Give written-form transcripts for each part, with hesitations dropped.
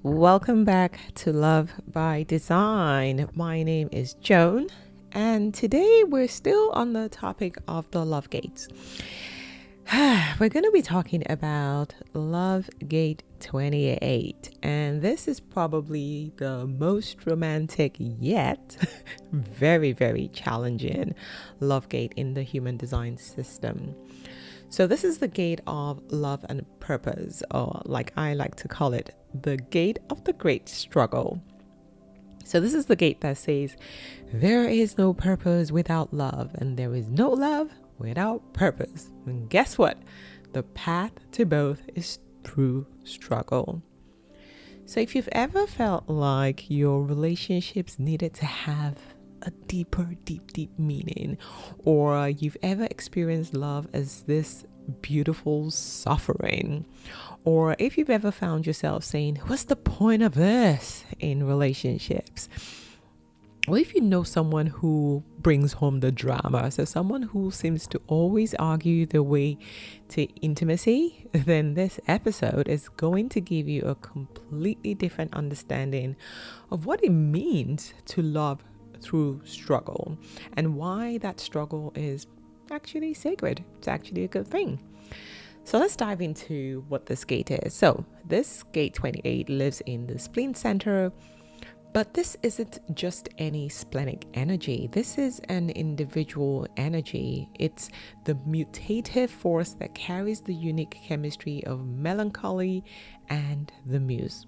Welcome back to Love by Design. My name is Joan, and today we're still on the topic of the love gates. We're going to be talking about Love Gate 28, and this is probably the most romantic yet very, very challenging love gate in the human design system. So this is the gate of love and purpose, or like I like to call it, the gate of the great struggle. So this is the gate that says, there is no purpose without love, and there is no love without purpose. And guess what? The path to both is through struggle. So if you've ever felt like your relationships needed to have a deeper, deep meaning, or you've ever experienced love as this beautiful suffering, or if you've ever found yourself saying, what's the point of this in relationships? Or if you know someone who brings home the drama, so someone who seems to always argue their way to intimacy, then this episode is going to give you a completely different understanding of what it means to love through struggle and why that struggle is actually sacred. It's actually a good thing. So let's dive into what this gate is. So this gate 28 lives in the spleen center, but this isn't just any splenic energy. This is an individual energy. It's the mutative force that carries the unique chemistry of melancholy and the muse.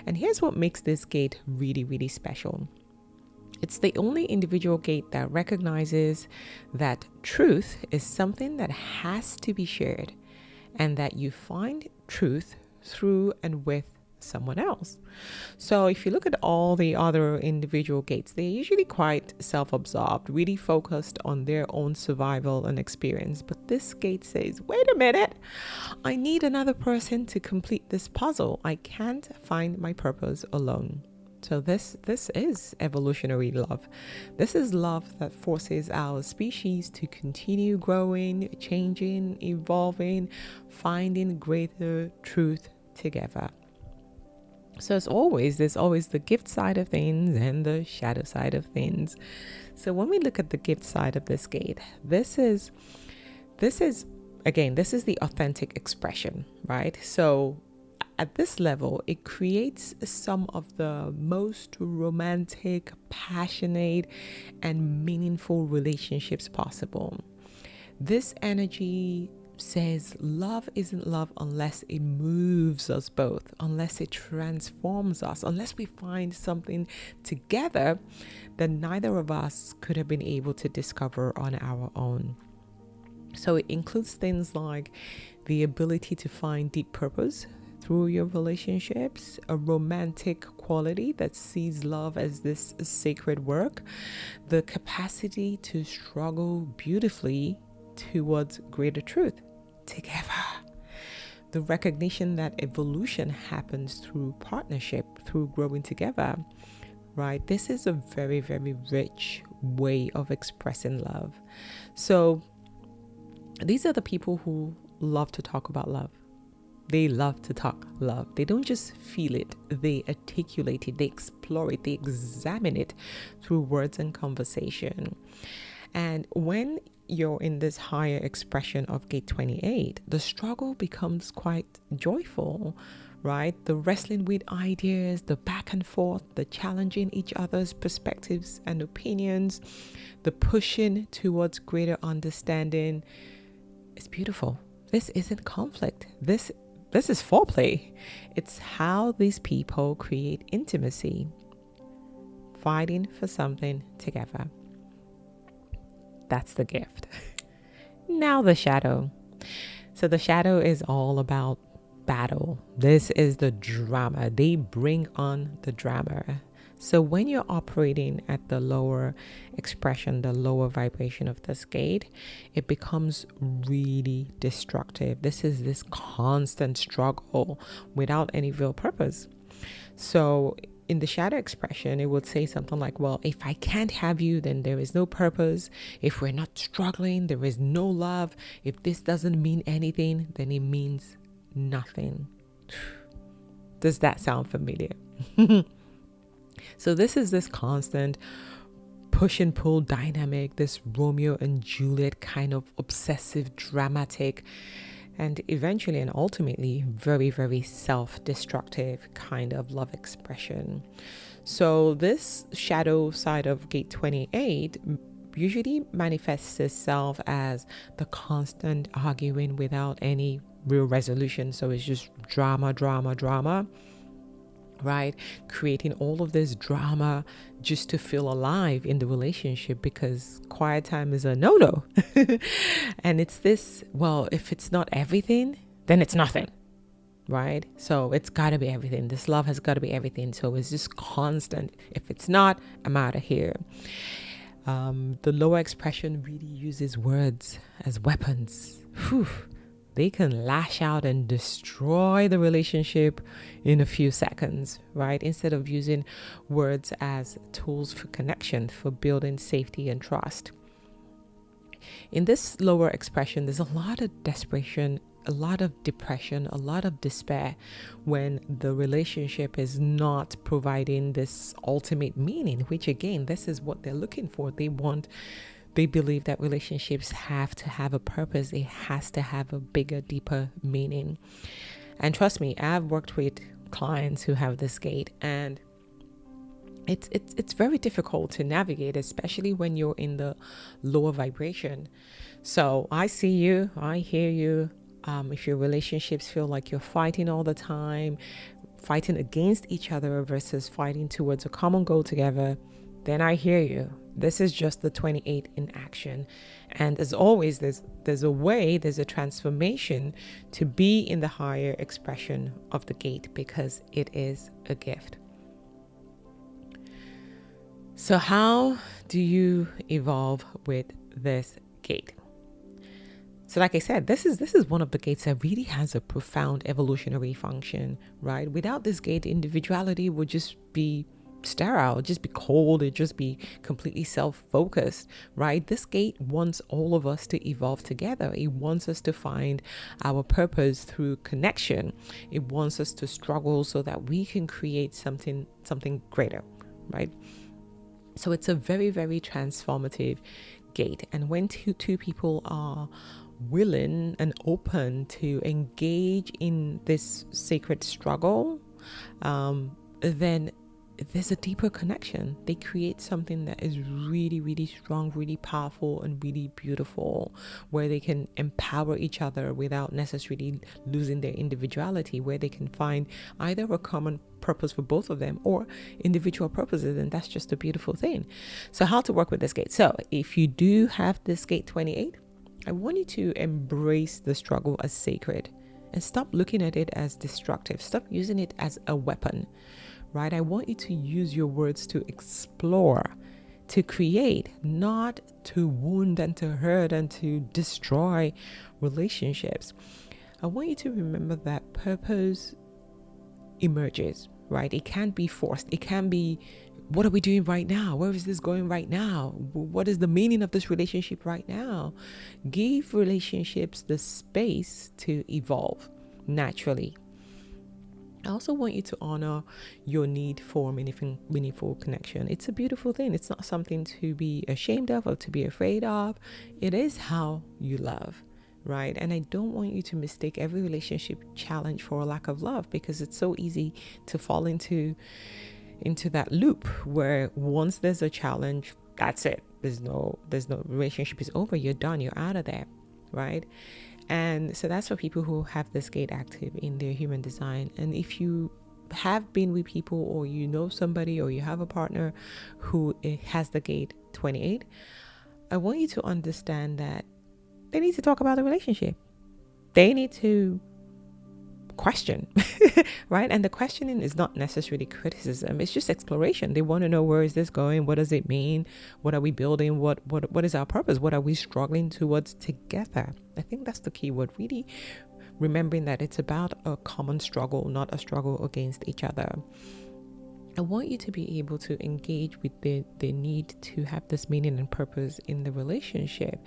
And here's what makes this gate really, really special. It's the only individual gate that recognizes that truth is something that has to be shared, and that you find truth through and with someone else. So if you look at all the other individual gates, they're usually quite self-absorbed, really focused on their own survival and experience. But this gate says, wait a minute, I need another person to complete this puzzle. I can't find my purpose alone. So this is evolutionary love. This is love that forces our species to continue growing, changing, evolving, finding greater truth together. So there's always the gift side of things and the shadow side of things. So when we look at the gift side of this gate, this is the authentic expression, right? So at this level, it creates some of the most romantic, passionate, and meaningful relationships possible. This energy says love isn't love unless it moves us both, unless it transforms us, unless we find something together that neither of us could have been able to discover on our own. So it includes things like the ability to find deep purpose through your relationships, a romantic quality that sees love as this sacred work, the capacity to struggle beautifully towards greater truth together, the recognition that evolution happens through partnership, through growing together, right? This is a very, very rich way of expressing love. So these are the people who love to talk about love. They love to talk love. They don't just feel it, they articulate it, they explore it, they examine it through words and conversation. And when you're in this higher expression of gate 28, the struggle becomes quite joyful, right? The wrestling with ideas, the back and forth, the challenging each other's perspectives and opinions, the pushing towards greater understanding. It's beautiful. This isn't conflict. This is foreplay. It's how these people create intimacy, fighting for something together. That's the gift. Now the shadow. So the shadow is all about battle. This is the drama. They bring on the drama. So when you're operating at the lower expression, the lower vibration of this gate, it becomes really destructive. This is this constant struggle without any real purpose. So in the shadow expression, it would say something like, well, if I can't have you, then there is no purpose. If we're not struggling, there is no love. If this doesn't mean anything, then it means nothing. Does that sound familiar? So this is this constant push and pull dynamic, this Romeo and Juliet kind of obsessive, dramatic, and eventually and ultimately very, very self-destructive kind of love expression. So this shadow side of gate 28 usually manifests itself as the constant arguing without any real resolution. So it's just drama, drama, drama, right? Creating all of this drama just to feel alive in the relationship, because quiet time is a no-no. And it's this, well, if it's not everything, then it's nothing, right? So it's got to be everything. This love has got to be everything. So it's just constant. If it's not, I'm out of here. The lower expression really uses words as weapons. Whew. They can lash out and destroy the relationship in a few seconds, right? Instead of using words as tools for connection, for building safety and trust. In this lower expression, there's a lot of desperation, a lot of depression, a lot of despair when the relationship is not providing this ultimate meaning, which again, this is what they're looking for. They believe that relationships have to have a purpose. It has to have a bigger, deeper meaning. And trust me, I've worked with clients who have this gate, and it's very difficult to navigate, especially when you're in the lower vibration. So I see you, I hear you. If your relationships feel like you're fighting all the time, fighting against each other versus fighting towards a common goal together, then I hear you. This is just the 28 in action. And as always, there's a transformation to be in the higher expression of the gate, because it is a gift. So how do you evolve with this gate? So like I said, this is one of the gates that really has a profound evolutionary function, right? Without this gate, individuality would just be sterile, just be cold, it'd just be completely self-focused, right? This gate wants all of us to evolve together. It wants us to find our purpose through connection. It wants us to struggle so that we can create something greater, right? So it's a very, very transformative gate. And when two people are willing and open to engage in this sacred struggle, then there's a deeper connection. They create something that is really, really strong, really powerful, and really beautiful, where they can empower each other without necessarily losing their individuality, where they can find either a common purpose for both of them or individual purposes. And that's just a beautiful thing. So how to work with this gate? So if you do have this gate 28, I want you to embrace the struggle as sacred and stop looking at it as destructive. Stop using it as a weapon, right? I want you to use your words to explore, to create, not to wound and to hurt and to destroy relationships. I want you to remember that purpose emerges, right? It can't be forced. It can be, what are we doing right now? Where is this going right now? What is the meaning of this relationship right now? Give relationships the space to evolve naturally. I also want you to honor your need for meaningful connection. It's a beautiful thing. It's not something to be ashamed of or to be afraid of. It is how you love, right? And I don't want you to mistake every relationship challenge for a lack of love, because it's so easy to fall into that loop where once there's a challenge, that's it. There's no relationship is over. You're done. You're out of there, right? And so that's for people who have this gate active in their human design. And if you have been with people, or you know somebody, or you have a partner who has the gate 28, I want you to understand that they need to talk about the relationship. They need to question, right? And the questioning is not necessarily criticism. It's just exploration. They want to know, where is this going? What does it mean? What are we building? What is our purpose? What are we struggling towards together? I think that's the key word, really remembering that it's about a common struggle, not a struggle against each other. I want you to be able to engage with the need to have this meaning and purpose in the relationship,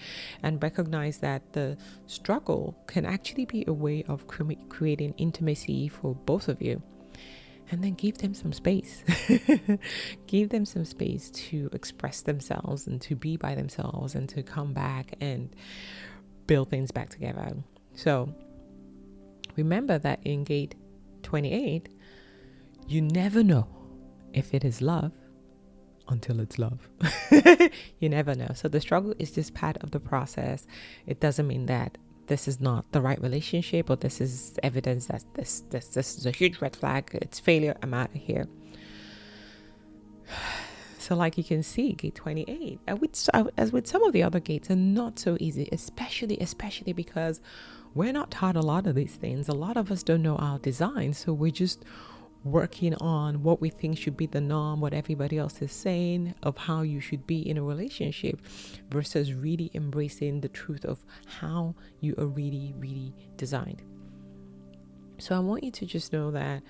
and recognize that the struggle can actually be a way of creating intimacy for both of you. and then give them some space. Give them some space to express themselves and to be by themselves and to come back and build things back together. So remember that in gate 28, you never know if it is love until it's love. You never know. So the struggle is just part of the process. It doesn't mean that this is not the right relationship or this is evidence that this is a huge red flag. It's failure. I'm out of here. So like you can see, gate 28, as with some of the other gates, are not so easy, especially because we're not taught a lot of these things. A lot of us don't know our design. So we're just working on what we think should be the norm, what everybody else is saying of how you should be in a relationship, versus really embracing the truth of how you are really designed. So I want you to just know that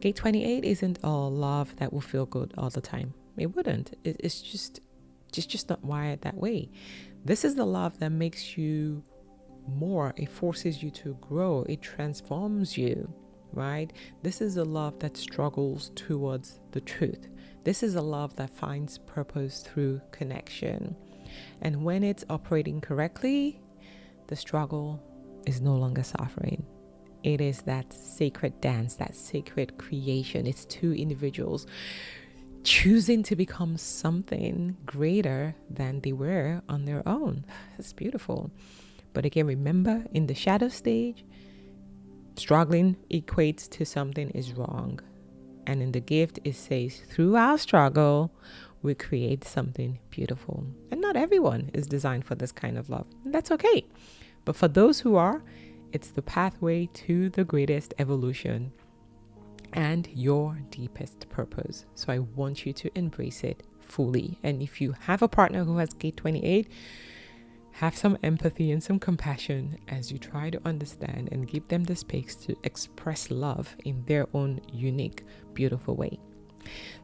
gate 28 isn't all love that will feel good all the time. It wouldn't. It's just not wired that way. This is the love that makes you more. It forces you to grow. It transforms you. Right? This is a love that struggles towards the truth. This is a love that finds purpose through connection. And when it's operating correctly, the struggle is no longer suffering. It is that sacred dance, that sacred creation. It's two individuals choosing to become something greater than they were on their own. It's beautiful. But again, remember, in the shadow stage, struggling equates to something is wrong. And in the gift, it says, through our struggle, we create something beautiful. And not everyone is designed for this kind of love. And that's okay. But for those who are, it's the pathway to the greatest evolution and your deepest purpose. So I want you to embrace it fully. And if you have a partner who has gate 28, have some empathy and some compassion as you try to understand and give them the space to express love in their own unique, beautiful way.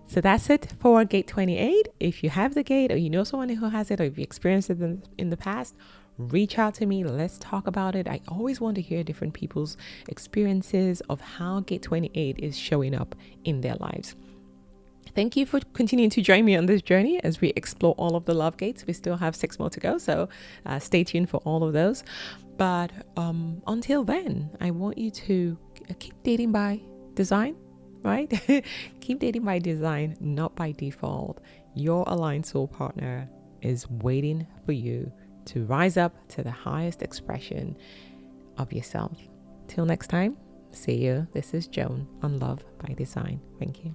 So that's it for gate 28. If you have the gate or you know someone who has it or if you experienced it in the past, reach out to me. Let's talk about it. I always want to hear different people's experiences of how gate 28 is showing up in their lives. Thank you for continuing to join me on this journey as we explore all of the love gates. We still have 6 more to go, so stay tuned for all of those. But until then, I want you to keep dating by design, right? Keep dating by design, not by default. Your aligned soul partner is waiting for you to rise up to the highest expression of yourself. Till next time, see you. This is Joan on Love by Design. Thank you.